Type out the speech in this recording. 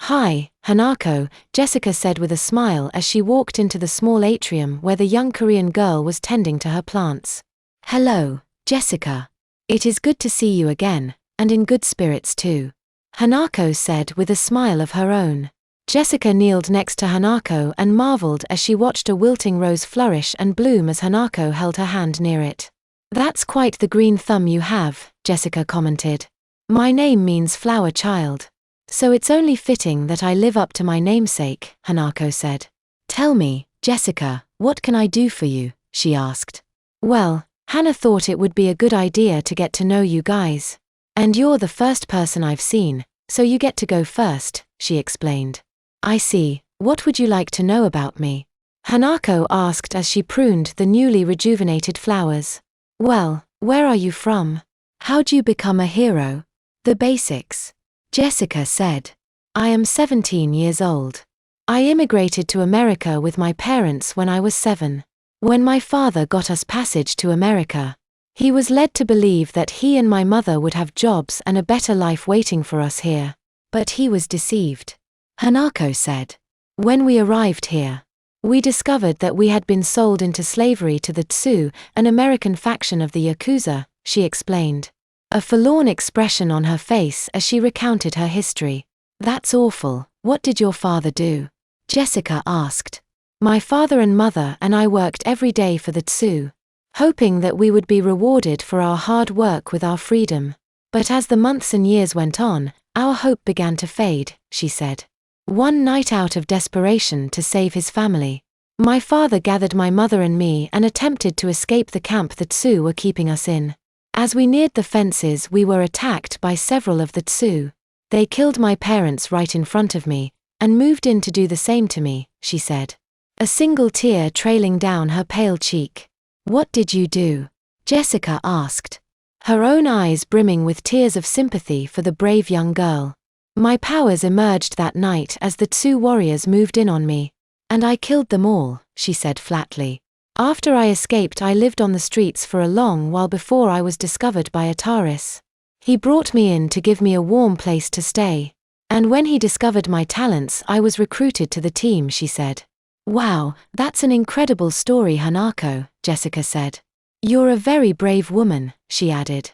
"Hi, Hanako," Jessica said with a smile as she walked into the small atrium where the young Korean girl was tending to her plants. "Hello, Jessica. It is good to see you again, and in good spirits too," Hanako said with a smile of her own. Jessica kneeled next to Hanako and marveled as she watched a wilting rose flourish and bloom as Hanako held her hand near it. "That's quite the green thumb you have," Jessica commented. "My name means flower child. So it's only fitting that I live up to my namesake," Hanako said. "Tell me, Jessica, what can I do for you?" she asked. "Well, Hannah thought it would be a good idea to get to know you guys. And you're the first person I've seen, so you get to go first," she explained. "I see. What would you like to know about me?" Hanako asked as she pruned the newly rejuvenated flowers. "Well, where are you from? How'd you become a hero? The basics," Jessica said. "I am 17 years old. I immigrated to America with my parents when I was 7. When my father got us passage to America, he was led to believe that he and my mother would have jobs and a better life waiting for us here. But he was deceived," Hanako said. "When we arrived here, we discovered that we had been sold into slavery to the Tsu, an American faction of the Yakuza," she explained, a forlorn expression on her face as she recounted her history. "That's awful. What did your father do?" Jessica asked. "My father and mother and I worked every day for the Tsu, hoping that we would be rewarded for our hard work with our freedom. But as the months and years went on, our hope began to fade," she said. "One night, out of desperation to save his family, my father gathered my mother and me and attempted to escape the camp the Tsu were keeping us in. As we neared the fences, we were attacked by several of the Tsu. They killed my parents right in front of me, and moved in to do the same to me," she said, a single tear trailing down her pale cheek. "What did you do?" Jessica asked, her own eyes brimming with tears of sympathy for the brave young girl. "My powers emerged that night as the Tsu warriors moved in on me, and I killed them all," she said flatly. "After I escaped, I lived on the streets for a long while before I was discovered by Ataris. He brought me in to give me a warm place to stay. And when he discovered my talents, I was recruited to the team," she said. "Wow, that's an incredible story, Hanako," Jessica said. "You're a very brave woman," she added.